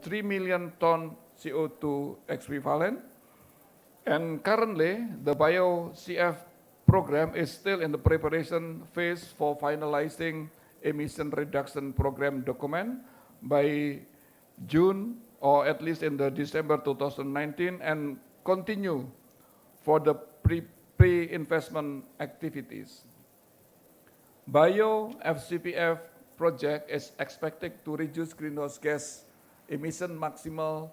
3 million ton CO2 equivalent. And currently, the BioCF program is still in the preparation phase for finalizing emission reduction program document by June or at least in the December 2019 and continue for the pre-investment activities. Bio FCPF project is expected to reduce greenhouse gas emission maximal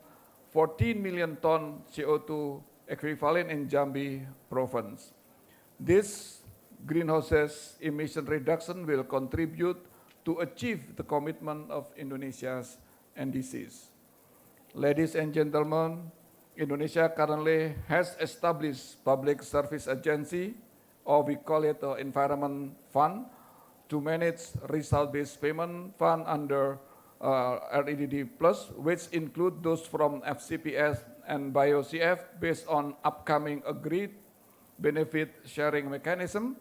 14 million ton CO2 equivalent in Jambi province. This greenhouse emission reduction will contribute to achieve the commitment of Indonesia's NDCs. Ladies and gentlemen, Indonesia currently has established public service agency, or we call it the environment fund, to manage result-based payment fund under REDD Plus, which include those from FCPS and BioCF based on upcoming agreed benefit sharing mechanism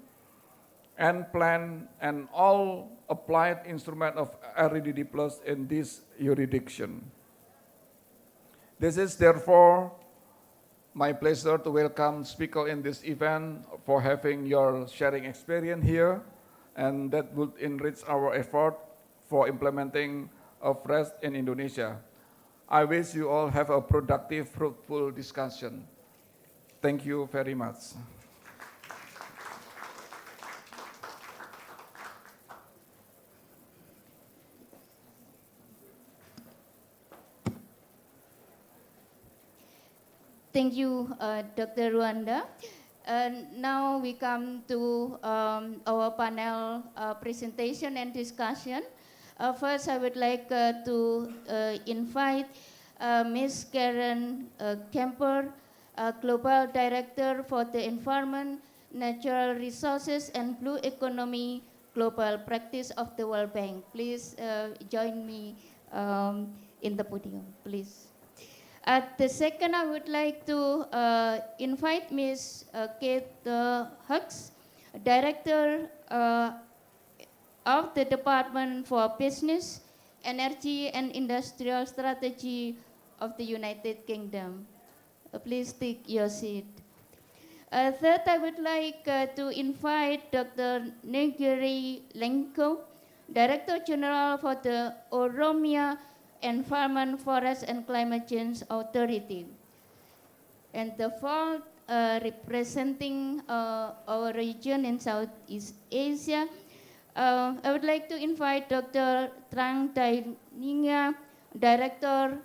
and plan and all applied instrument of REDD Plus in this jurisdiction. This is therefore my pleasure to welcome speaker in this event for having your sharing experience here, and that would enrich our effort for implementing a FREST in Indonesia. I wish you all have a productive, fruitful discussion. Thank you very much. Thank you, Dr. Ruanda. Now we come to our panel presentation and discussion. First, I would like to invite Ms. Karen Kemper, Global Director for the Environment, Natural Resources, and Blue Economy Global Practice of the World Bank. Please join me in the podium, please. At the second, I would like to invite Ms. Kate Hux, Director of the Department for Business, Energy and Industrial Strategy of the United Kingdom. Please take your seat. Third, I would like to invite Dr. Negeri Lengko, Director General for the Oromia Environment, Forest and Climate Change Authority. And the fourth, representing our region in Southeast Asia, I would like to invite Dr. Trang Dai Ninga, Director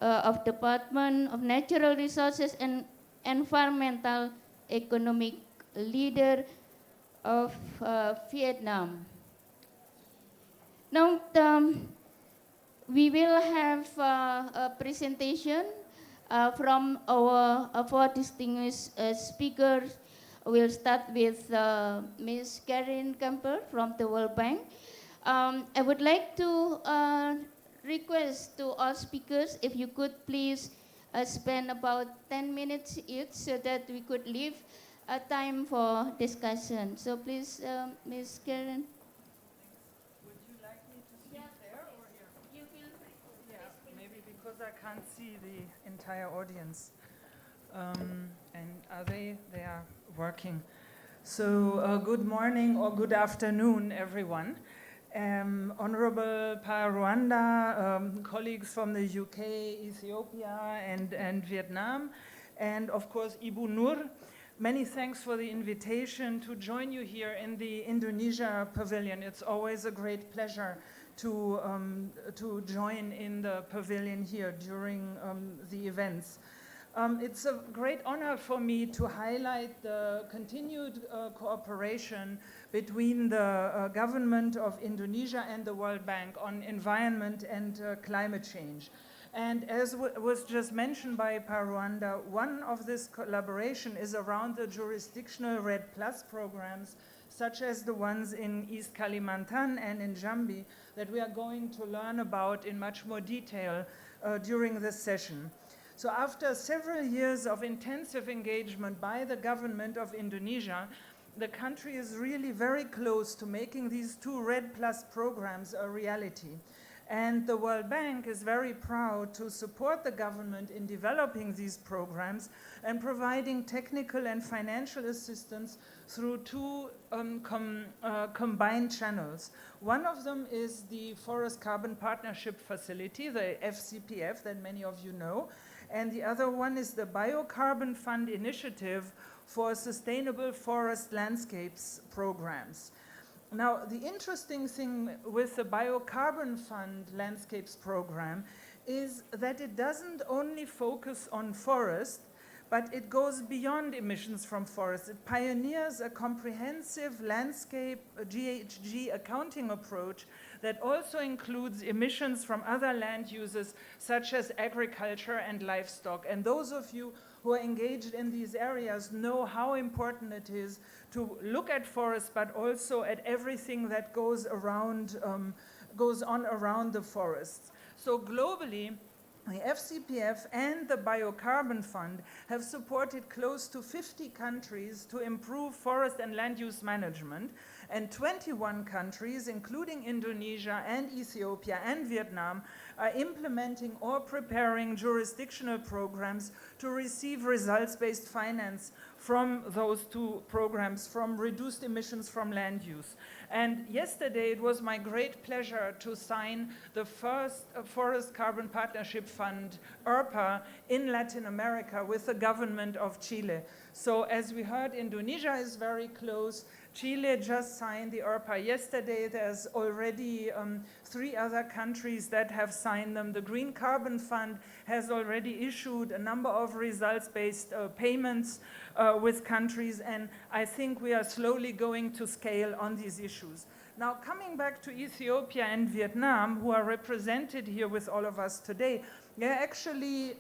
of Department of Natural Resources and Environmental Economic Leader of Vietnam. Now, we will have a presentation from our four distinguished speakers. We'll start with Ms. Karen Kemper from the World Bank. I would like to request to all speakers if you could please spend about 10 minutes each so that we could leave time for discussion. So please, Ms. Karen. Because I can't see the entire audience. And are they are working. So good morning or good afternoon, everyone. Honorable Pa Rwanda, colleagues from the UK, Ethiopia, and Vietnam, and of course Ibu Nur. Many thanks for the invitation to join you here in the Indonesia Pavilion. It's always a great pleasure to join in the pavilion here during the events. It's a great honor for me to highlight the continued cooperation between the government of Indonesia and the World Bank on environment and climate change. And as was just mentioned by Pa Rwanda, one of this collaboration is around the jurisdictional RED Plus programs, such as the ones in East Kalimantan and in Jambi, that we are going to learn about in much more detail during this session. So after several years of intensive engagement by the government of Indonesia, the country is really very close to making these two RED Plus programs a reality. And the World Bank is very proud to support the government in developing these programs and providing technical and financial assistance through two combined channels. One of them is the Forest Carbon Partnership Facility, the FCPF, that many of you know. And the other one is the Biocarbon Fund Initiative for Sustainable Forest Landscapes Programs. Now, the interesting thing with the Biocarbon Fund Landscapes Program is that it doesn't only focus on forest, but it goes beyond emissions from forests. It pioneers a comprehensive landscape GHG accounting approach that also includes emissions from other land uses such as agriculture and livestock. And those of you who are engaged in these areas know how important it is to look at forests, but also at everything that goes on around the forests. So globally, the FCPF and the Biocarbon Fund have supported close to 50 countries to improve forest and land use management, and 21 countries, including Indonesia and Ethiopia and Vietnam, are implementing or preparing jurisdictional programs to receive results-based finance from those two programs, from reduced emissions from land use. And yesterday it was my great pleasure to sign the first Forest Carbon Partnership Fund, ERPA, in Latin America with the government of Chile. So as we heard, Indonesia is very close. Chile just signed the ERPA yesterday. There's already 3 other countries that have signed them. The Green Carbon Fund has already issued a number of results-based payments with countries, and I think we are slowly going to scale on these issues. Now, coming back to Ethiopia and Vietnam, who are represented here with all of us today, they're actually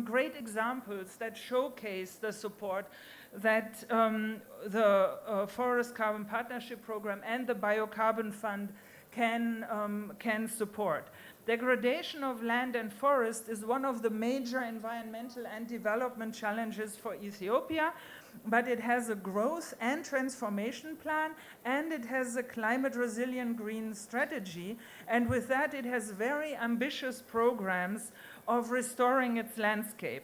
great examples that showcase the support that the Forest Carbon Partnership Program and the Biocarbon Fund can support. Degradation of land and forest is one of the major environmental and development challenges for Ethiopia, but it has a growth and transformation plan, and it has a climate resilient green strategy, and with that it has very ambitious programs of restoring its landscape.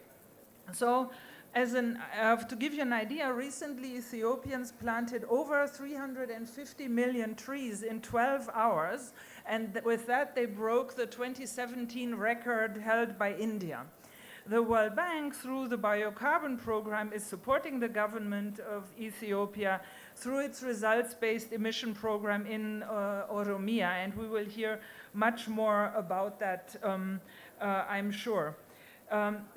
So, to give you an idea, recently Ethiopians planted over 350 million trees in 12 hours, and with that they broke the 2017 record held by India. The World Bank, through the Biocarbon Program, is supporting the government of Ethiopia through its results-based emission program in Oromia, and we will hear much more about that, I'm sure.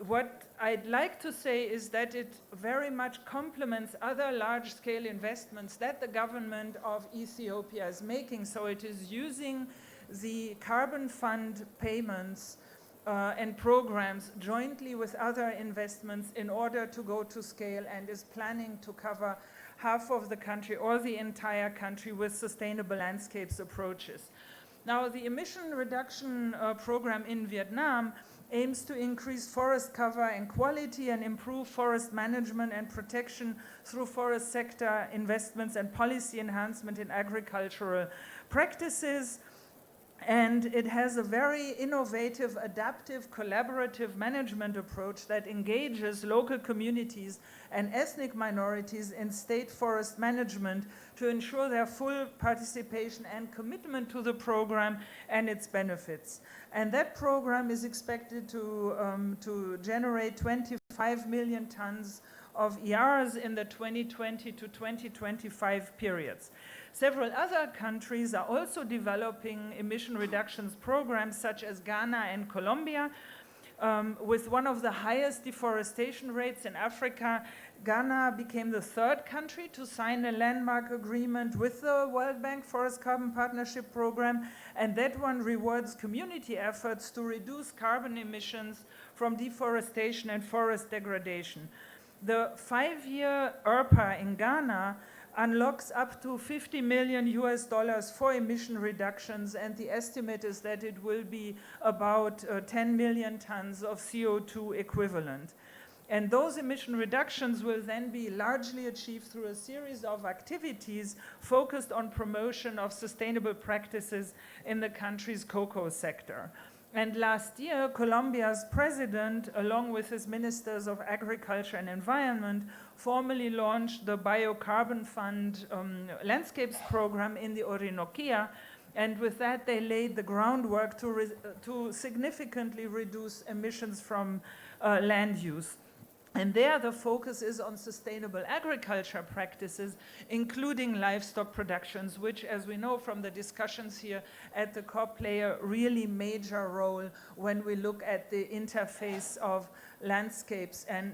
What I'd like to say is that it very much complements other large-scale investments that the government of Ethiopia is making. So it is using the carbon fund payments and programs jointly with other investments in order to go to scale, and is planning to cover half of the country or the entire country with sustainable landscapes approaches. Now, the emission reduction program in Vietnam aims to increase forest cover and quality and improve forest management and protection through forest sector investments and policy enhancement in agricultural practices. And it has a very innovative, adaptive, collaborative management approach that engages local communities and ethnic minorities in state forest management to ensure their full participation and commitment to the program and its benefits. And that program is expected to generate 25 million tons of ERs in the 2020 to 2025 periods. Several other countries are also developing emission reductions programs, such as Ghana and Colombia, with one of the highest deforestation rates in Africa. Ghana became the 3rd country to sign a landmark agreement with the World Bank Forest Carbon Partnership Program, and that one rewards community efforts to reduce carbon emissions from deforestation and forest degradation. The 5-year ERPA in Ghana unlocks up to $50 million for emission reductions, and the estimate is that it will be about 10 million tons of CO2 equivalent. And those emission reductions will then be largely achieved through a series of activities focused on promotion of sustainable practices in the country's cocoa sector. And last year, Colombia's president, along with his ministers of agriculture and environment, formally launched the Biocarbon Fund landscapes program in the Orinoquia. And with that, they laid the groundwork to significantly reduce emissions from land use. And there the focus is on sustainable agriculture practices, including livestock productions, which, as we know from the discussions here at the COP, play a really major role when we look at the interface of landscapes and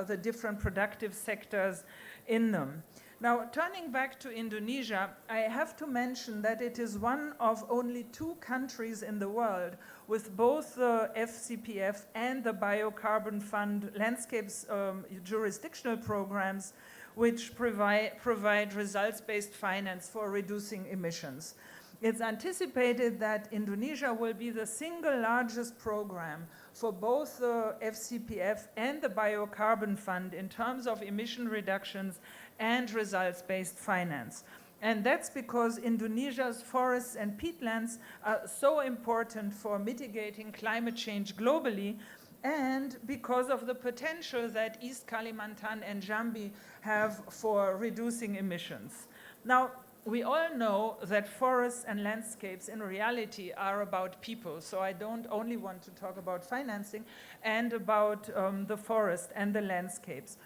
the different productive sectors in them. Now, turning back to Indonesia, I have to mention that it is one of only 2 countries in the world with both the FCPF and the Biocarbon Fund landscapes jurisdictional programs which provide results-based finance for reducing emissions. It's anticipated that Indonesia will be the single largest program for both the FCPF and the Biocarbon Fund in terms of emission reductions and results-based finance. And that's because Indonesia's forests and peatlands are so important for mitigating climate change globally, and because of the potential that East Kalimantan and Jambi have for reducing emissions. Now, we all know that forests and landscapes in reality are about people, so I don't only want to talk about financing and about the forest and the landscapes.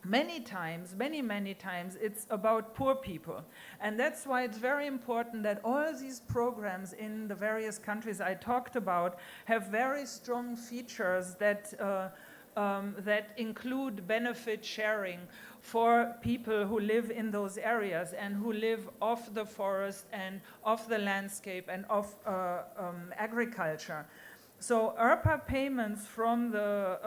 Many times, many times, it's about poor people. And that's why it's very important that all these programs in the various countries I talked about have very strong features that include benefit sharing for people who live in those areas and who live off the forest and off the landscape and off agriculture. So ERPA payments from the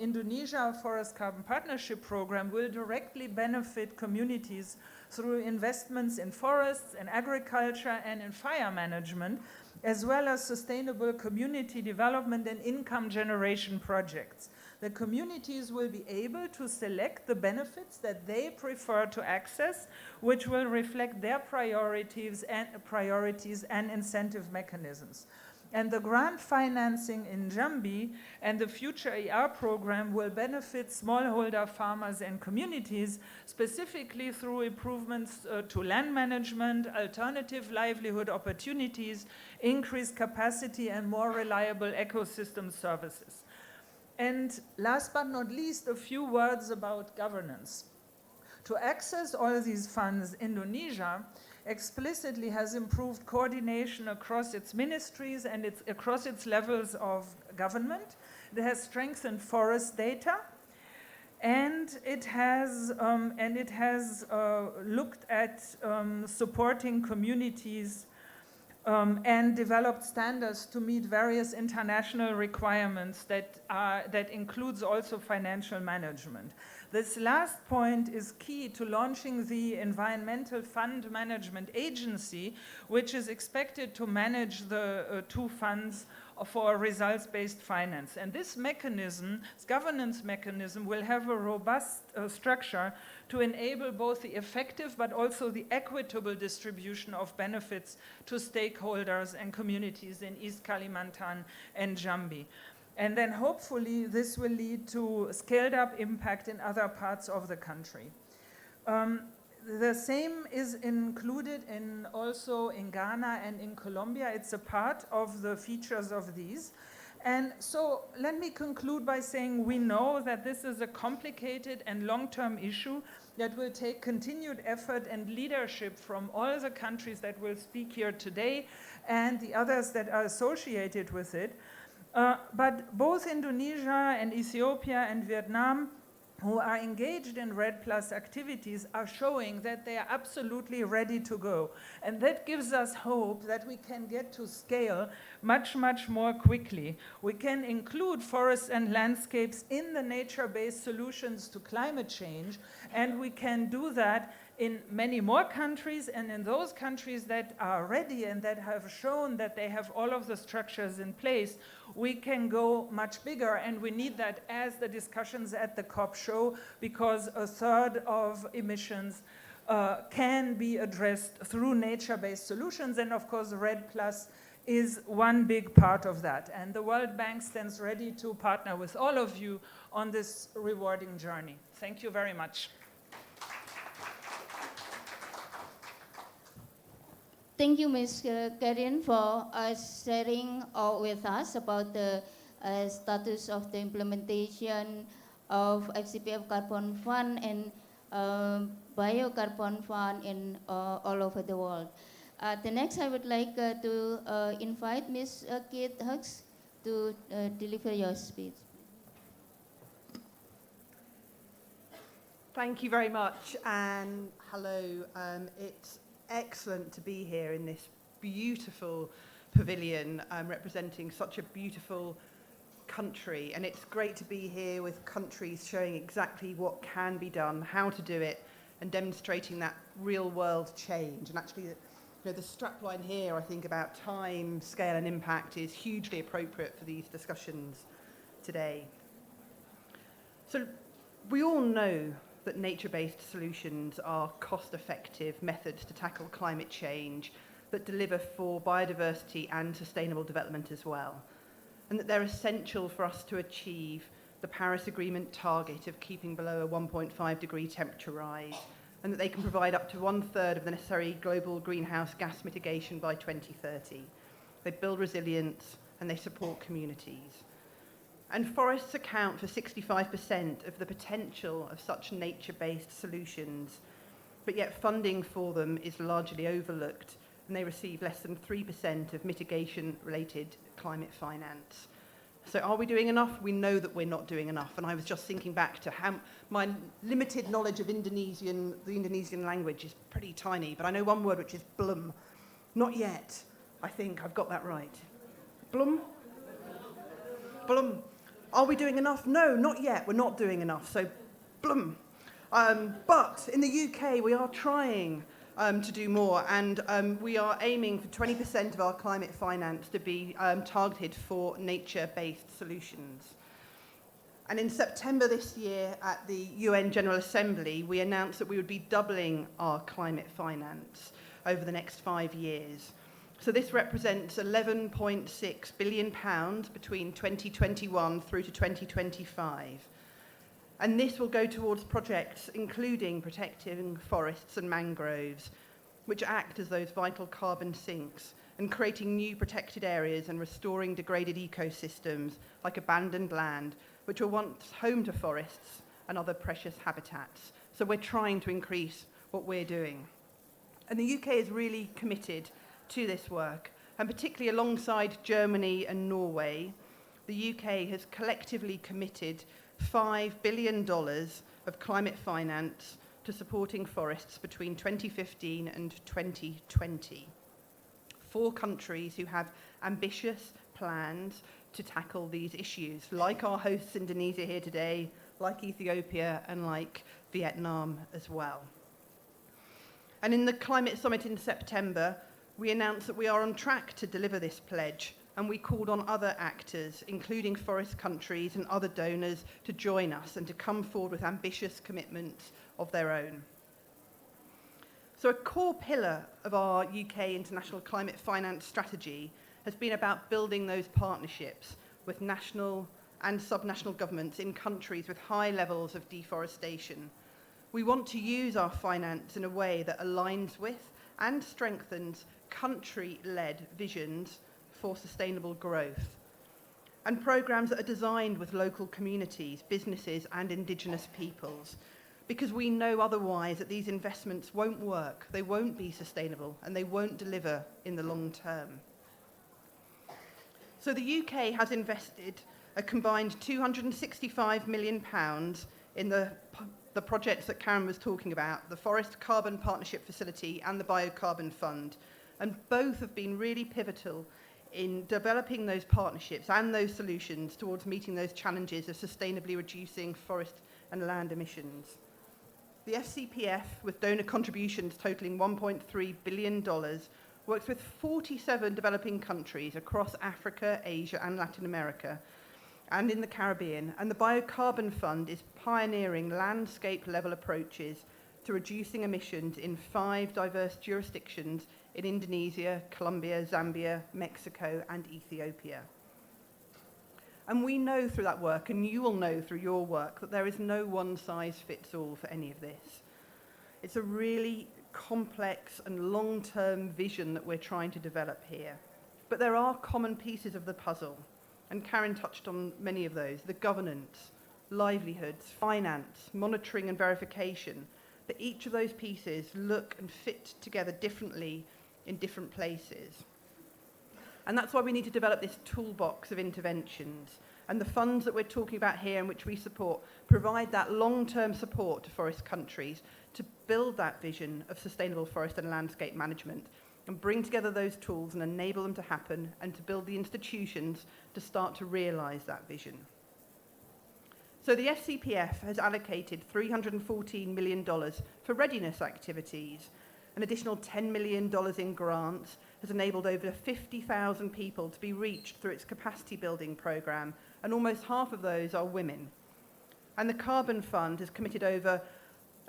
Indonesia Forest Carbon Partnership Program will directly benefit communities through investments in forests, in agriculture, and in fire management, as well as sustainable community development and income generation projects. The communities will be able to select the benefits that they prefer to access, which will reflect their priorities and incentive mechanisms. And the grant financing in Jambi and the future ER program will benefit smallholder farmers and communities, specifically through improvements to land management, alternative livelihood opportunities, increased capacity, and more reliable ecosystem services. And last but not least, a few words about governance. To access all these funds, Indonesia explicitly has improved coordination across its ministries and across its levels of government. It has strengthened forest data, and it has looked at supporting communities and developed standards to meet various international requirements that includes also financial management. This last point is key to launching the Environmental Fund Management Agency, which is expected to manage the 2 funds for results-based finance. And this mechanism, this governance mechanism, will have a robust structure to enable both the effective but also the equitable distribution of benefits to stakeholders and communities in East Kalimantan and Jambi. And then hopefully this will lead to scaled up impact in other parts of the country. The same is included also in Ghana and in Colombia. It's a part of the features of these. And so let me conclude by saying we know that this is a complicated and long-term issue that will take continued effort and leadership from all the countries that will speak here today and the others that are associated with it. But both Indonesia and Ethiopia and Vietnam, who are engaged in REDD+ activities, are showing that they are absolutely ready to go. And that gives us hope that we can get to scale much more quickly. We can include forests and landscapes in the nature-based solutions to climate change, and we can do that in many more countries, and in those countries that are ready and that have shown that they have all of the structures in place, we can go much bigger, and we need that, as the discussions at the COP show, because a third of emissions can be addressed through nature-based solutions, and of course REDD+ is one big part of that. And the World Bank stands ready to partner with all of you on this rewarding journey. Thank you very much. Thank you, Ms. Karin, for sharing with us about the status of the implementation of FCPF Carbon Fund and Biocarbon Fund in all over the world. The next, I would like to invite Ms. Kate Hughes to deliver your speech. Thank you very much, and hello. It's excellent to be here in this beautiful pavilion representing such a beautiful country, and it's great to be here with countries showing exactly what can be done, how to do it, and demonstrating that real world change. And actually, the strapline here, I think, about time, scale and impact is hugely appropriate for these discussions today. So we all know that nature-based solutions are cost-effective methods to tackle climate change that deliver for biodiversity and sustainable development as well, and that they're essential for us to achieve the Paris Agreement target of keeping below a 1.5 degree temperature rise, and that they can provide up to 1/3 of the necessary global greenhouse gas mitigation by 2030. They build resilience and they support communities. And forests account for 65% of the potential of such nature-based solutions, but yet funding for them is largely overlooked, and they receive less than 3% of mitigation-related climate finance. So are we doing enough? We know that we're not doing enough. And I was just thinking back to how my limited knowledge of the Indonesian language is pretty tiny, but I know one word, which is blum. Not yet. I think I've got that right. Blum? Blum. Are we doing enough? No, not yet. We're not doing enough. So, blum. But in the UK, we are trying to do more, and we are aiming for 20% of our climate finance to be targeted for nature-based solutions. And in September this year at the UN General Assembly, we announced that we would be doubling our climate finance over the next 5 years. So this represents £11.6 billion between 2021 through to 2025. And this will go towards projects including protecting forests and mangroves, which act as those vital carbon sinks, and creating new protected areas and restoring degraded ecosystems like abandoned land, which were once home to forests and other precious habitats. So we're trying to increase what we're doing. And the UK is really committed to this work, and particularly alongside Germany and Norway, the UK has collectively committed $5 billion of climate finance to supporting forests between 2015 and 2020. 4 countries who have ambitious plans to tackle these issues, like our hosts Indonesia here today, like Ethiopia, and like Vietnam as well. And in the Climate Summit in September, we announced that we are on track to deliver this pledge, and we called on other actors, including forest countries and other donors, to join us and to come forward with ambitious commitments of their own. So a core pillar of our UK international climate finance strategy has been about building those partnerships with national and subnational governments in countries with high levels of deforestation. We want to use our finance in a way that aligns with and strengthens country-led visions for sustainable growth, and programs that are designed with local communities, businesses and indigenous peoples, because we know otherwise that these investments won't work, they won't be sustainable, and they won't deliver in the long term. So the UK has invested a combined £265 million in the projects that Karen was talking about, the Forest Carbon Partnership Facility and the Biocarbon Fund, and both have been really pivotal in developing those partnerships and those solutions towards meeting those challenges of sustainably reducing forest and land emissions. The FCPF, with donor contributions totaling $1.3 billion, works with 47 developing countries across Africa, Asia and Latin America, and in the Caribbean. And the Biocarbon Fund is pioneering landscape-level approaches to reducing emissions in 5 diverse jurisdictions in Indonesia, Colombia, Zambia, Mexico and Ethiopia. And we know through that work, and you will know through your work, that there is no one-size-fits-all for any of this. It's a really complex and long-term vision that we're trying to develop here. But there are common pieces of the puzzle, and Karen touched on many of those: the governance, livelihoods, finance, monitoring and verification. But each of those pieces look and fit together differently in different places. And that's why we need to develop this toolbox of interventions. And the funds that we're talking about here and which we support provide that long-term support to forest countries to build that vision of sustainable forest and landscape management and bring together those tools and enable them to happen and to build the institutions to start to realise that vision. So the FCPF has allocated $314 million for readiness activities. An additional $10 million in grants has enabled over 50,000 people to be reached through its capacity building programme, and almost half of those are women. And the Carbon Fund has committed over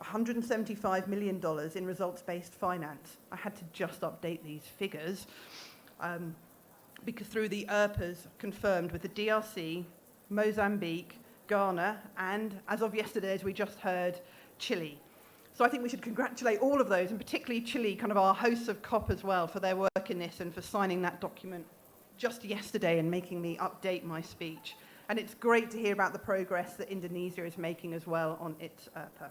$175 million in results-based finance. I had to just update these figures because through the ERPAs confirmed with the DRC, Mozambique, Ghana, and as of yesterday, as we just heard, Chile. So I think we should congratulate all of those, and particularly Chile, kind of our hosts of COP as well, for their work in this and for signing that document just yesterday and making me update my speech. And it's great to hear about the progress that Indonesia is making as well on its ERPA.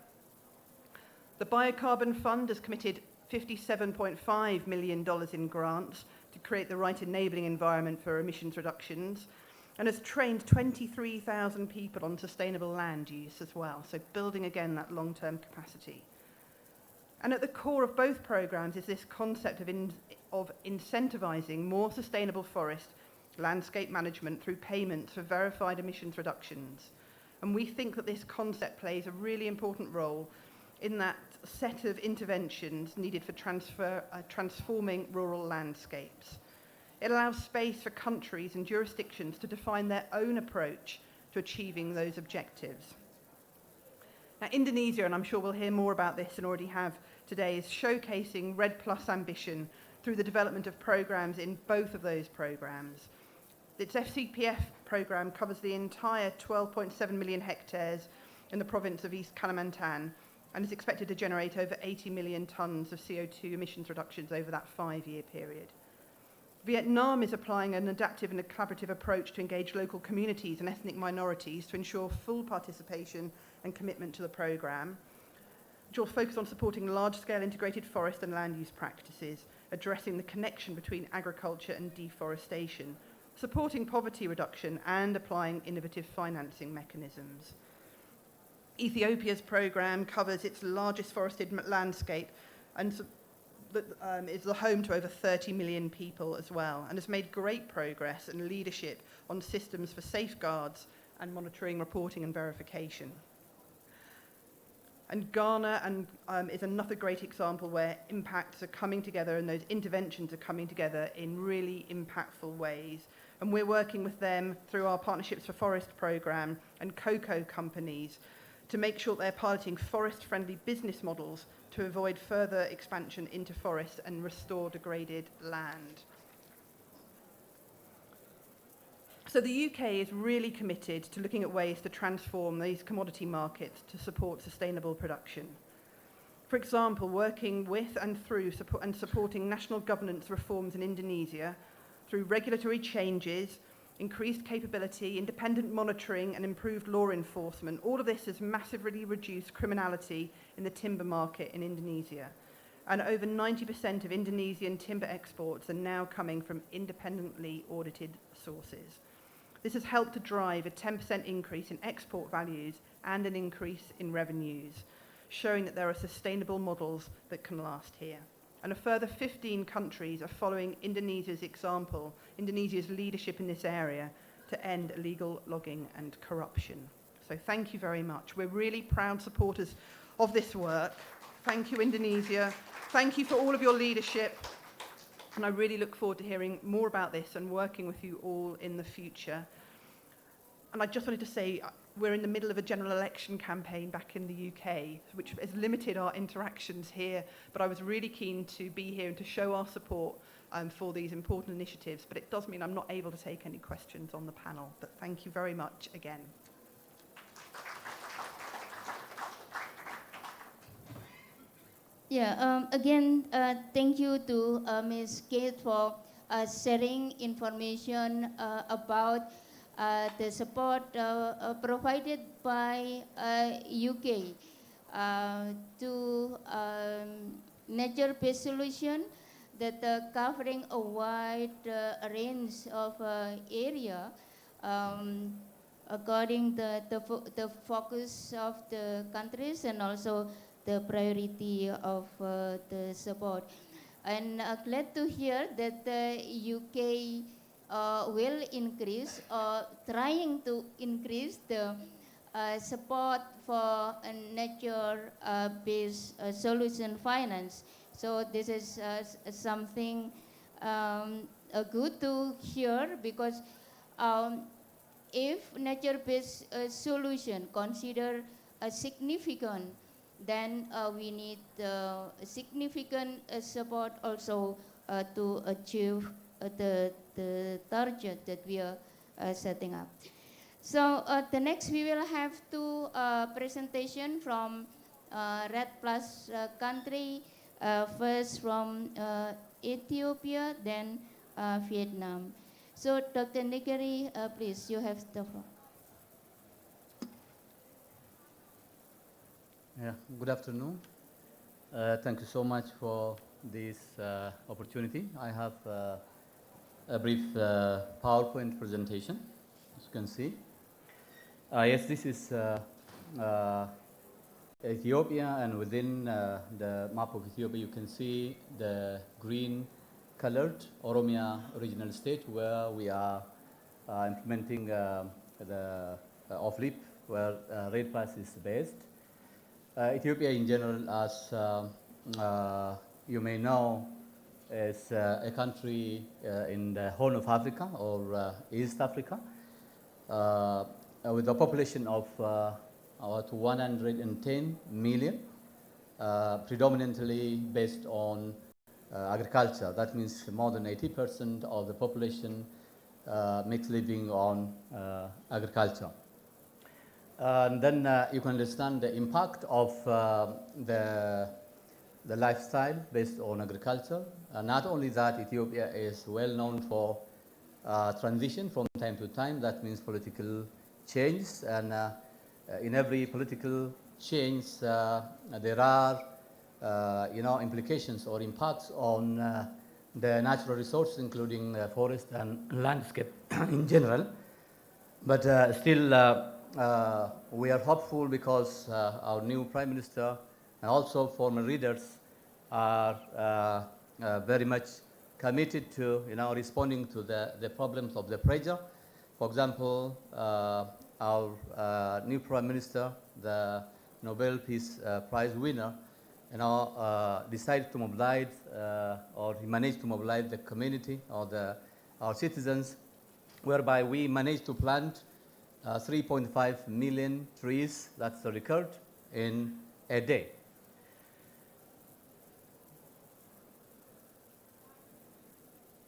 The Biocarbon Fund has committed $57.5 million in grants to create the right enabling environment for emissions reductions, and has trained 23,000 people on sustainable land use as well, so building again that long-term capacity. And at the core of both programs is this concept of incentivising more sustainable forest landscape management through payments for verified emissions reductions. And we think that this concept plays a really important role in that set of interventions needed for transforming rural landscapes. It allows space for countries and jurisdictions to define their own approach to achieving those objectives. Now, Indonesia, and I'm sure we'll hear more about this and already have today, is showcasing REDD+ ambition through the development of programs in both of those programs. Its FCPF program covers the entire 12.7 million hectares in the province of East Kalimantan and is expected to generate over 80 million tonnes of CO2 emissions reductions over that 5-year period. Vietnam is applying an adaptive and a collaborative approach to engage local communities and ethnic minorities to ensure full participation and commitment to the programme, which will focus on supporting large-scale integrated forest and land use practices, addressing the connection between agriculture and deforestation, supporting poverty reduction and applying innovative financing mechanisms. Ethiopia's programme covers its largest forested landscape and is the home to over 30 million people as well, and has made great progress and leadership on systems for safeguards and monitoring, reporting and verification. And Ghana is another great example where impacts are coming together and those interventions are coming together in really impactful ways. And we're working with them through our Partnerships for Forest programme and cocoa companies to make sure they're piloting forest-friendly business models to avoid further expansion into forest and restore degraded land. So the UK is really committed to looking at ways to transform these commodity markets to support sustainable production. For example, working with and through supporting national governance reforms in Indonesia through regulatory changes, increased capability, independent monitoring and improved law enforcement. All of this has massively reduced criminality in the timber market in Indonesia. And over 90% of Indonesian timber exports are now coming from independently audited sources. This has helped to drive a 10% increase in export values and an increase in revenues, showing that there are sustainable models that can last here. And a further 15 countries are following Indonesia's example, Indonesia's leadership in this area, to end illegal logging and corruption. So thank you very much. We're really proud supporters of this work. Thank you, Indonesia. Thank you for all of your leadership. And I really look forward to hearing more about this and working with you all in the future. And I just wanted to say, we're in the middle of a general election campaign back in the UK, which has limited our interactions here, but I was really keen to be here and to show our support for these important initiatives. But it does mean I'm not able to take any questions on the panel. But thank you very much again. Yeah, again, thank you to Ms. Kate for sharing information about the support provided by UK to nature-based solution that covering a wide range of area according the focus of the countries and also the priority of the support. And glad to hear that the UK will increase or trying to increase the support for nature-based solution finance. So this is something good to hear because if nature-based solution consider significant, then we need significant support also to achieve the target that we are setting up. So the next we will have two presentation from Red Plus country, first from Ethiopia, then Vietnam. So Dr. Negeri, please, you have the floor. Yeah, good afternoon. Thank you so much for this opportunity. I have a brief PowerPoint presentation, as you can see. Yes, this is Ethiopia, and within the map of Ethiopia, you can see the green colored Oromia regional state where we are implementing the off-LIP, where Red Plus is based. Ethiopia in general, as you may know, is a country in the Horn of Africa or East Africa with a population of about 110 million, predominantly based on agriculture. That means more than 80% of the population makes living on agriculture. And then you can understand the impact of the lifestyle based on agriculture. Not only that, Ethiopia is well known for transition from time to time. That means political change, and in every political change, there are implications or impacts on the natural resources, including forest and landscape in general. But still, we are hopeful because our new Prime Minister and also former leaders are very much committed to responding to the problems of the pressure. For example, our new Prime Minister, the Nobel Peace Prize winner, decided to mobilize or he managed to mobilize the community or our citizens, whereby we managed to plant 3.5 million trees. That's the record in a day.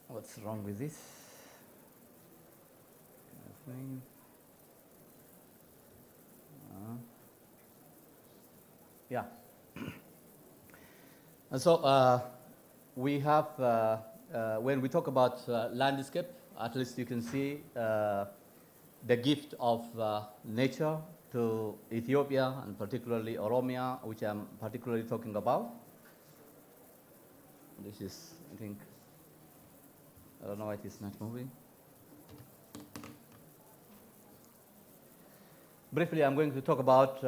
What's wrong with this? Yeah. And so we have, when we talk about landscape, at least you can see the gift of nature to Ethiopia, and particularly Oromia, which I'm particularly talking about. This is, I think, I don't know why it is not moving. Briefly, I'm going to talk about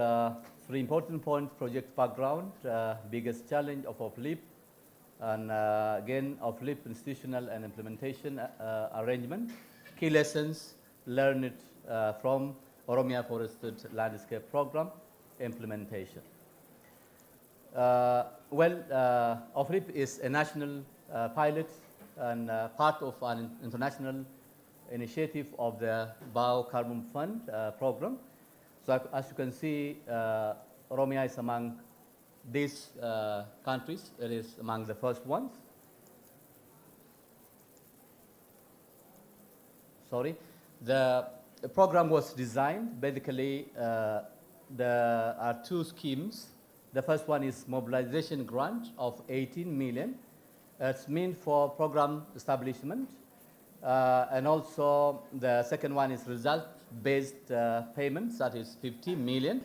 3 important points: project background, biggest challenge of off-LIP, and again, off-LIP institutional and implementation arrangement, key lessons learned from Oromia Forested Landscape Program implementation. OFLIP is a national pilot and part of an international initiative of the Biocarbon Fund program. So as you can see, Oromia is among these countries. It is among the first ones. Sorry. The program was designed, basically, there are two schemes. The first one is mobilization grant of 18 million. It's meant for program establishment. And also the second one is result-based payments, that is 50 million.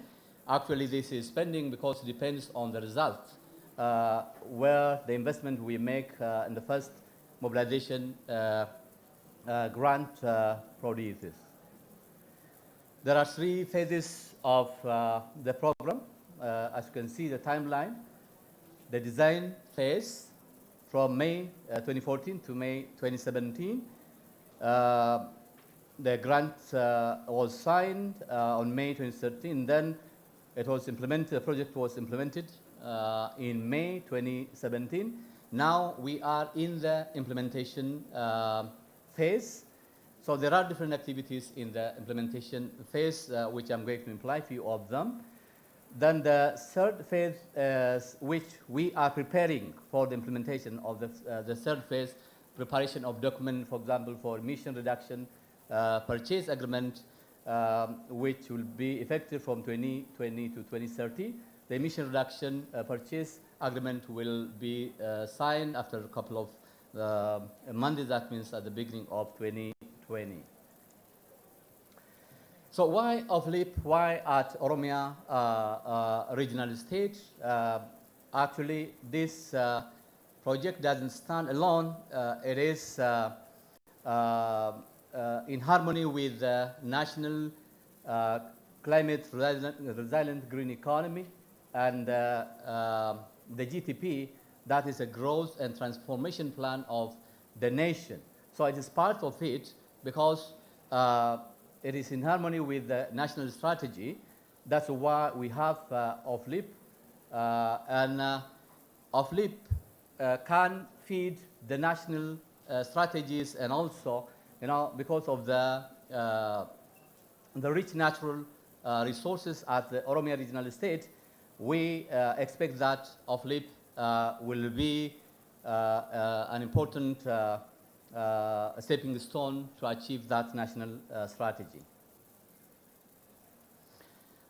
Actually, this is spending because it depends on the result, where the investment we make in the first mobilization grant produces. There are 3 phases of the program. As you can see, the timeline, the design phase from May 2014 to May 2017. The grant was signed on May 2013. Then it was implemented. The project was implemented in May 2017. Now we are in the implementation phase. So there are different activities in the implementation phase, which I'm going to imply a few of them. Then the third phase, which we are preparing for the implementation of the third phase, preparation of document, for example, for emission reduction purchase agreement, which will be effective from 2020 to 2030. The emission reduction purchase agreement will be signed after a couple of months. That means at the beginning of 2020. So why OFLIP? Why at Oromia regional stage? Actually, this project doesn't stand alone. It is in harmony with the national climate resilient green economy and the GTP, that is a growth and transformation plan of the nation. So it is part of it because it is in harmony with the national strategy. That's why we have OFLIP. And OFLIP can feed the national strategies, and also, because of the rich natural resources at the Oromia regional estate, we expect that OFLIP will be an important stepping stone to achieve that national strategy.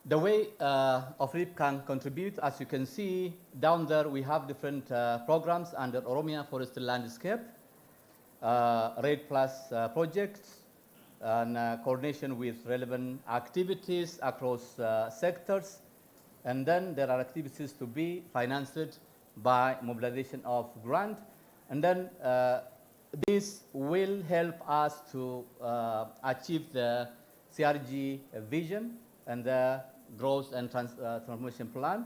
The way OFLIP can contribute, as you can see down there, we have different programs under Oromia Forestry Landscape, RED Plus projects, and coordination with relevant activities across sectors. And then there are activities to be financed by mobilization of grant. And then this will help us to achieve the CRG vision and the growth and transformation plan,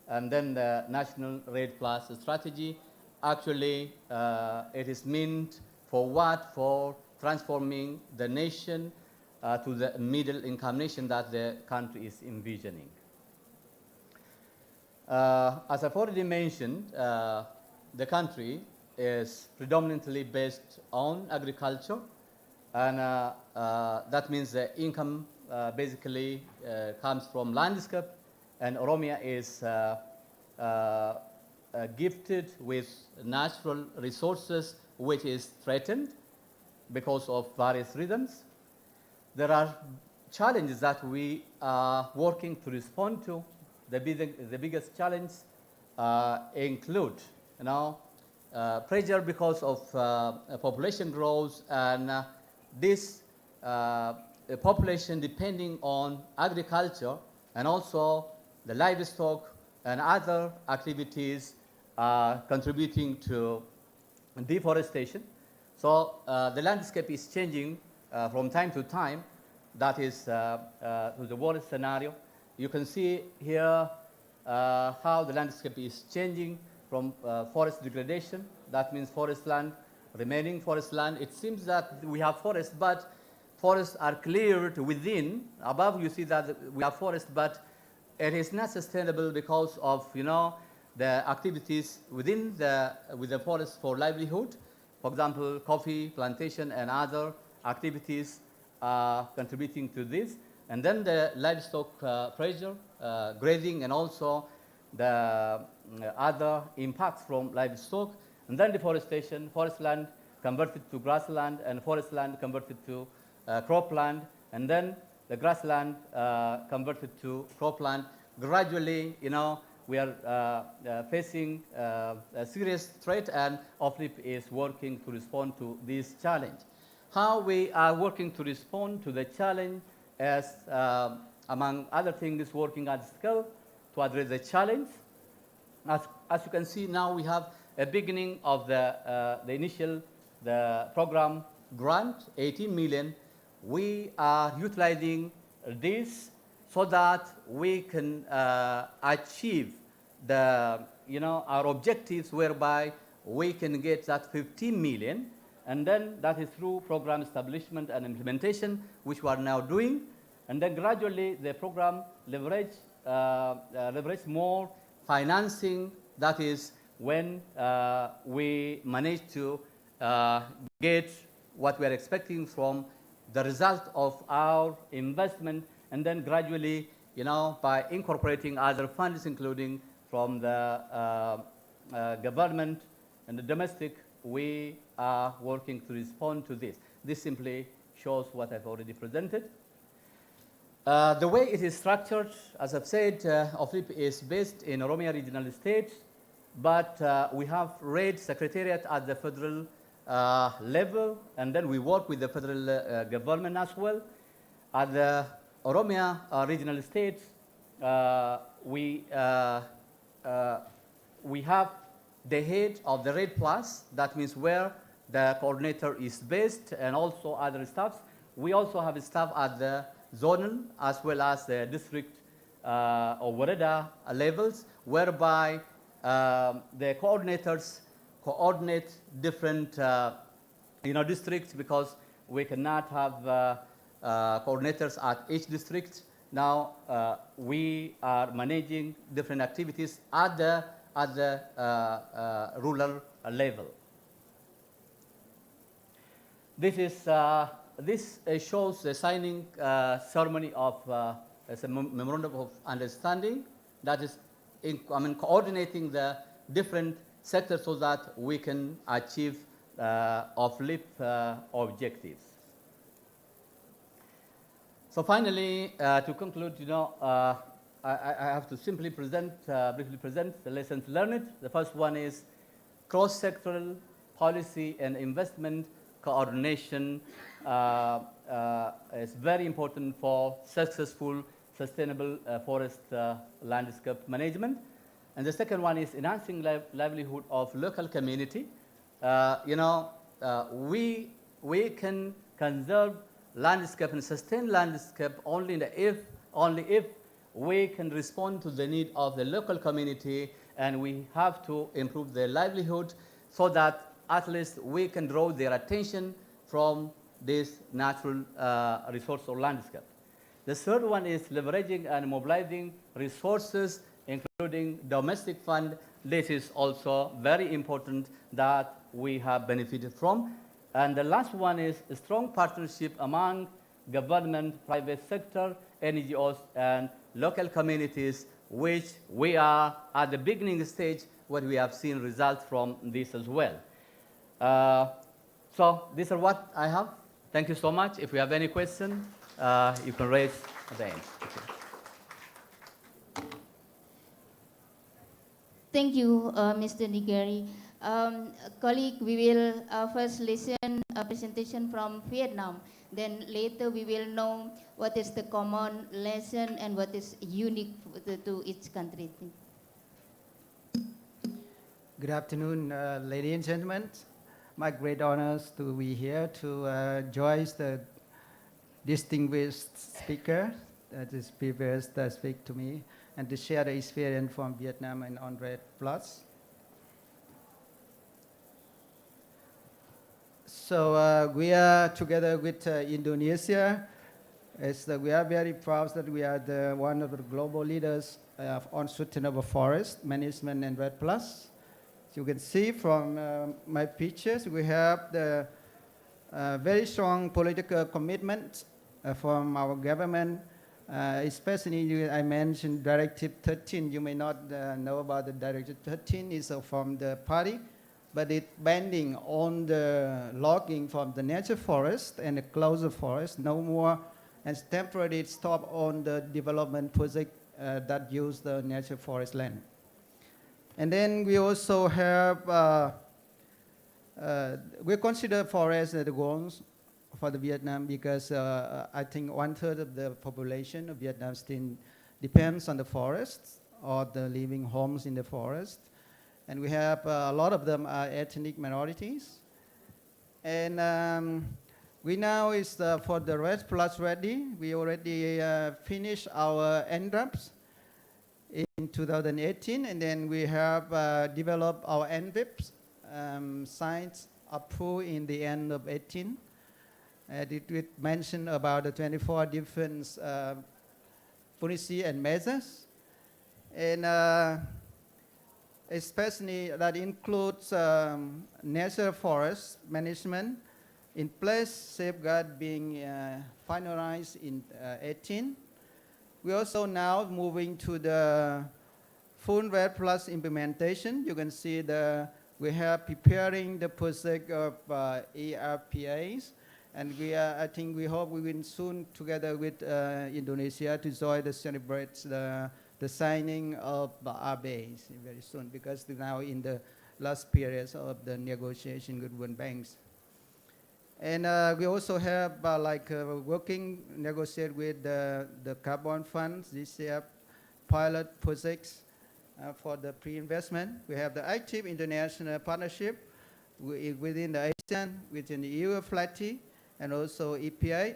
and then the national RED Plus strategy. Actually, it is meant for what? For transforming the nation to the middle income nation that the country is envisioning. As I've already mentioned, the country is predominantly based on agriculture, and that means the income basically comes from landscape, and Oromia is gifted with natural resources which is threatened because of various reasons. There are challenges that we are working to respond to. The biggest challenge include, pressure because of population growth, and this population depending on agriculture, and also the livestock and other activities contributing to deforestation. So the landscape is changing from time to time. That is to the worst scenario. You can see here how the landscape is changing from forest degradation. That means forest land, remaining forest land. It seems that we have forests, but forests are cleared within. Above you see that we have forests, but it is not sustainable because of the activities within with the forest for livelihood. For example, coffee plantation and other activities are contributing to this. And then the livestock pressure, grazing, and also the other impacts from livestock. And then deforestation, forest land converted to grassland, and forest land converted to cropland, and then the grassland converted to cropland. Gradually, we are facing a serious threat, and OFLIP is working to respond to this challenge. How we are working to respond to the challenge is, among other things, working at scale to address the challenge. As you can see now, we have a beginning of the program grant, 18 million. We are utilizing this so that we can achieve our objectives, whereby we can get that 15 million, and then that is through program establishment and implementation, which we are now doing, and then gradually the program leverage more financing. That is when we manage to get what we are expecting from the result of our investment, and then gradually, by incorporating other funds, including from the government and the domestic, we are working to respond to this. This simply shows what I've already presented. The way it is structured, as I've said, OFLIP is based in Oromia regional state, but we have RAID secretariat at the federal level, and then we work with the federal government as well. At the Oromia regional states, we have the head of the RAID Plus, that means where the coordinator is based, and also other staffs. We also have staff at the zonal as well as the district or Warada levels, whereby the coordinators coordinate different districts, because we cannot have coordinators at each district. Now we are managing different activities at the rural level. This shows the signing ceremony of as a memorandum of understanding, that is coordinating the different sectors so that we can achieve OFLIP objectives. So finally, to conclude, I have to simply briefly present the lessons learned. The first one is cross-sectoral policy and investment coordination is very important for successful, sustainable forest landscape management. And the second one is enhancing livelihood of local community. We can conserve landscape and sustain landscape only if we can respond to the need of the local community, and we have to improve their livelihood so that at least we can draw their attention from this natural resource or landscape. The third one is leveraging and mobilizing resources, including domestic fund. This is also very important that we have benefited from. And the last one is a strong partnership among government, private sector, NGOs, and local communities, which we are at the beginning stage, where we have seen results from this as well. So these are what I have. Thank you so much. If you have any question, you can raise at the end. Okay. Thank you, Mr. Nigari. Colleague, we will first listen a presentation from Vietnam. Then later we will know what is the common lesson and what is unique to each country. Good afternoon, ladies and gentlemen. My great honors to be here to join the distinguished speaker that is previous to speak to me, and to share the experience from Vietnam and on RAID Plus. So we are together with Indonesia We are very proud that we are one of the global leaders on sustainable forest management and REDD+. As you can see from my pictures, we have the very strong political commitment from our government, especially I mentioned Directive 13. You may not know about the Directive 13. It's from the party, but it's banning on the logging from the nature forest and the closed forest, no more, and temporarily stop on the development project that use the nature forest land. And then we also have, we consider forest as the goals for the Vietnam because I think 1/3 of the population of Vietnam still depends on the forests or the living homes in the forest. And we have a lot of them are ethnic minorities. And we now is for the REDD+ ready. We already finished our NDRAPs in 2018, and then we have developed our NVIPs, science approved in the end of 18. It mentioned about the 24 different policy and measures, and especially that includes natural forest management in place, safeguard being finalized in 18. We also now moving to the full REDD+ implementation. You can see we have preparing the project of ERPAs, and I think we hope we will soon, together with Indonesia, to join the celebrate the signing of RBAs very soon, because we're now in the last periods of the negotiation with World Banks. And we also have negotiate with the carbon funds, this year pilot projects for the pre-investment. We have the active international partnership within the ASEAN, within the EU FLATI, and also EPA,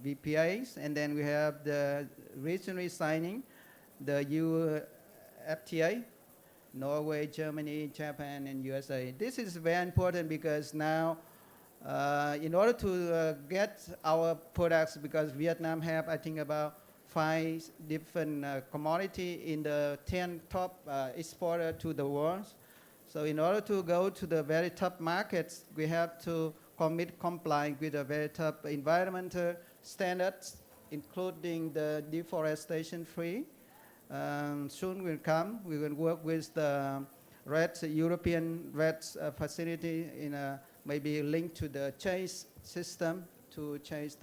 VPAs. And then we have the recently signing the EU FTA, Norway, Germany, Japan, and USA. This is very important because now, in order to get our products, because Vietnam have, I think, about 5 different commodity in the 10 top exporter to the world. So in order to go to the very top markets, we have to comply with the very top environmental standards, including the deforestation free. Soon will come. We will work with the European REDD facility in maybe linked to the chase system to chase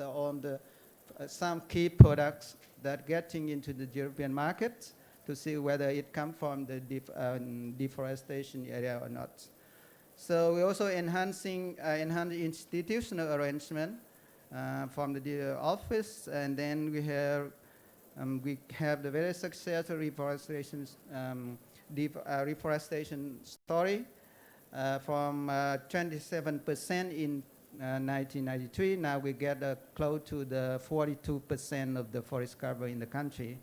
some key products that getting into the European market to see whether it come from the deforestation area or not. So we're also enhancing institutional arrangement from the office, and then we have the very successful reforestation story from 27% in 1993. Now we get close to the 42% of the forest cover in the country.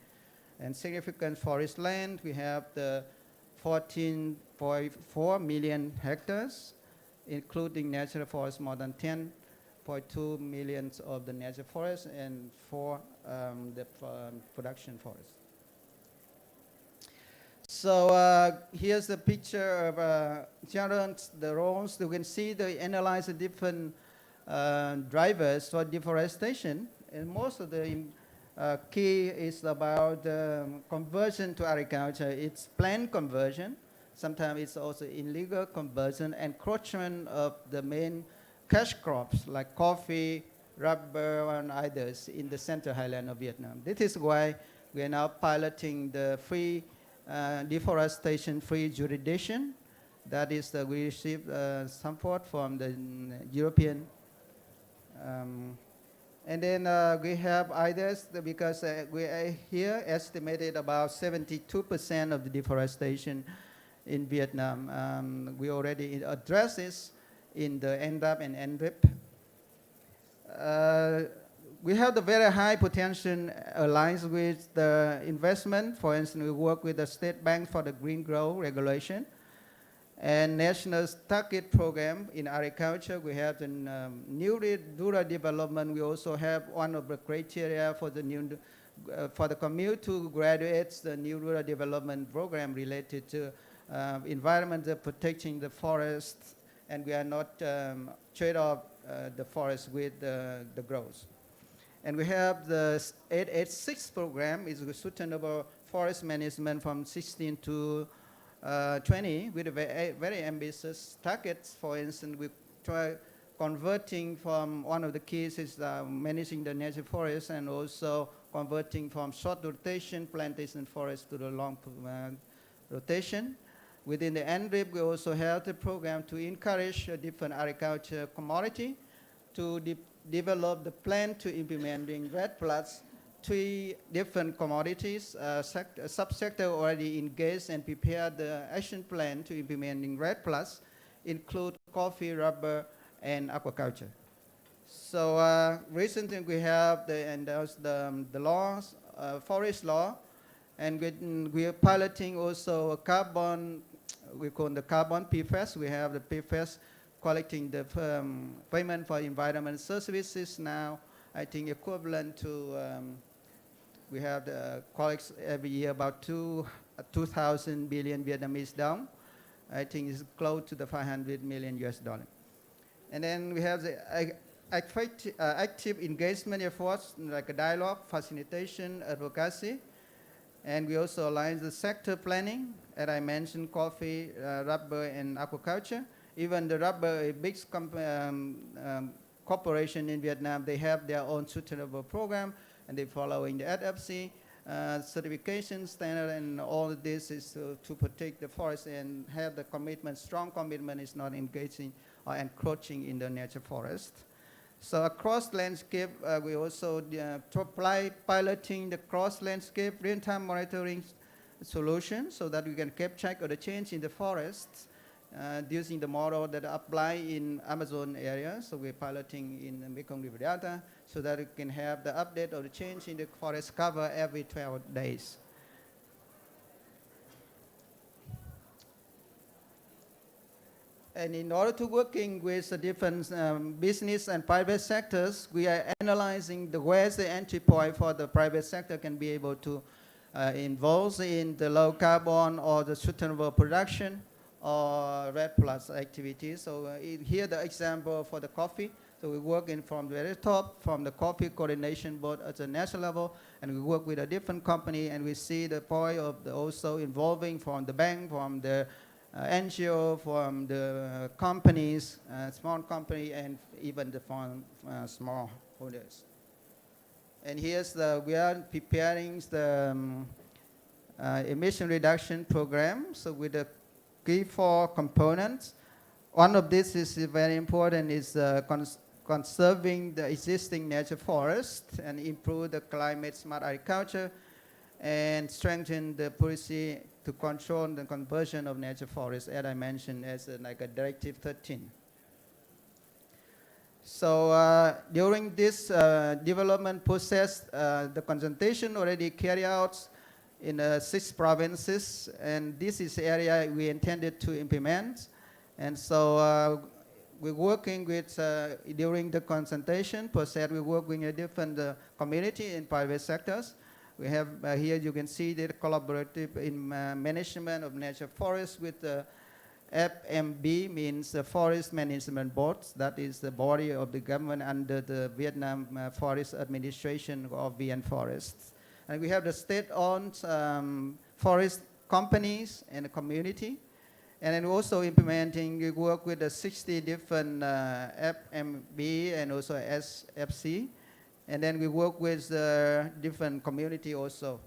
And significant forest land, we have the 14.4 million hectares, including natural forest, more than 10.2 million of the natural forest, and the production forest. So here's the picture of the roles. You can see they analyze the different drivers for deforestation, and most of the key is about conversion to agriculture. It's plant conversion. Sometimes it's also illegal conversion, encroachment of the main cash crops like coffee, rubber, and others in the central highland of Vietnam. This is why we are now piloting the free deforestation-free jurisdiction. That is, we received support from the European. And then we have others, because we here estimated about 72% of the deforestation in Vietnam. We already address this in the NDAP and NVIP. We have the very high potential alliance with the investment. For instance, we work with the State Bank for the Green Growth regulation. And national target program in agriculture, we have the new rural development. We also have one of the criteria for the new for the community graduates, the new rural development program related to environment protecting the forests, and we are not trade off the forest with the growth. And we have the 886 program, is a sustainable forest management from 16 to 20 with a very ambitious targets. For instance, we try converting from one of the keys is managing the nature forest, and also converting from short rotation plantation forest to the long rotation. Within the NRIP, we also have the program to encourage different agriculture commodity to develop the plan to implementing RED Plus. 3 different commodities, subsector already engaged and prepared the action plan to implementing RED Plus, include coffee, rubber, and aquaculture. So recently we have the laws, forest law, and we are piloting also a carbon, we call the carbon PFAS. We have the PFAS collecting the payment for environmental services now, I think equivalent to, we have the collects every year about 2,000 billion Vietnamese dong. I think it's close to the 500 million US dollar. And then we have the active engagement efforts like a dialogue, facilitation, advocacy. And we also align the sector planning, as I mentioned, coffee, rubber, and aquaculture. Even the rubber, a big corporation in Vietnam, they have their own sustainable program, and they're following the FSC certification standard, and all of this is to protect the forest and have the commitment, strong commitment is not engaging or encroaching in the nature forest. So across landscape, we also piloting the cross landscape real-time monitoring solution so that we can keep track of the change in the forests using the model that apply in Amazon area. So we're piloting in the Mekong River Delta so that we can have the update of the change in the forest cover every 12 days. And in order to working with the different business and private sectors, we are analyzing where's the entry point for the private sector can be able to involve in the low carbon or the sustainable production or RED Plus activities. So here the example for the coffee. So we work in from the very top, from the coffee coordination board at the national level, and we work with a different company, and we see the point of also involving from the bank, from the NGO, from the companies, small company, and even the small holders. And here's we are preparing the emission reduction program. So with the key 4 components, one of this is very important, is conserving the existing nature forest and improve the climate smart agriculture and strengthen the policy to control the conversion of nature forests, as I mentioned, as like a Directive 13. So during this development process, the consultation already carried out in 6 provinces, and this is the area we intended to implement. And so we're working with, during the consultation process, we work with a different community and private sectors. We have here you can see the collaborative in management of nature forests with the FMB, means the Forest Management Board. That is the body of the government under the Vietnam Forest Administration of VN Forests. And we have the state-owned forest companies and the community. And then also implementing, we work with the 60 different FMB and also SFC. And then we work with different community also.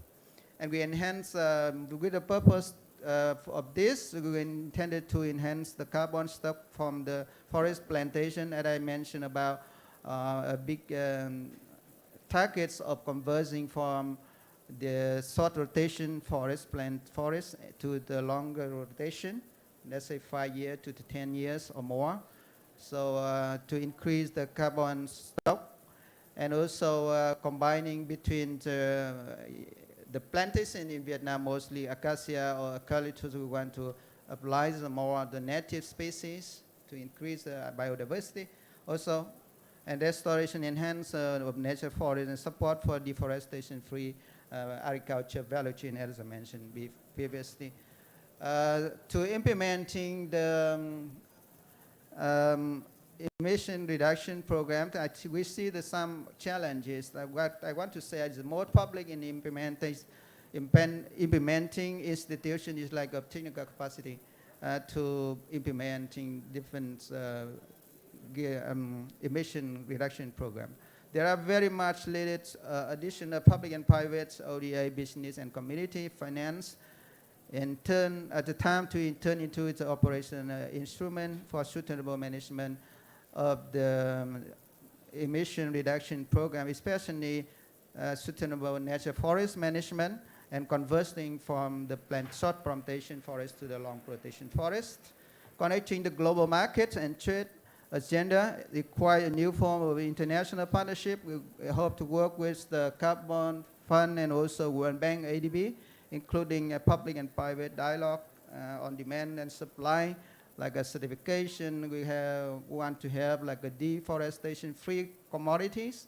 And we enhance, with the purpose of this, we intended to enhance the carbon stock from the forest plantation, as I mentioned about a big targets of converting from the short rotation forest to the longer rotation, let's say 5 years to 10 years or more. So to increase the carbon stock, and also combining between the plantation in Vietnam, mostly acacia or eucalyptus, we want to applies more the native species to increase biodiversity also, and restoration enhance of nature forest and support for deforestation-free agriculture value chain, as I mentioned previously. To implementing the emission reduction program, we see some challenges. What I want to say is more public in implementing institution is like a technical capacity to implementing different emission reduction program. There are very much needed additional public and private ODA, business and community finance, and turn at the time to turn into its operation instrument for sustainable management of the emission reduction program, especially sustainable nature forest management and converting from the short plantation forest to the long plantation forest. Connecting the global market and trade agenda require a new form of international partnership. We hope to work with the Carbon Fund and also World Bank ADB, including a public and private dialogue on demand and supply, like a certification. We want to have like a deforestation-free commodities.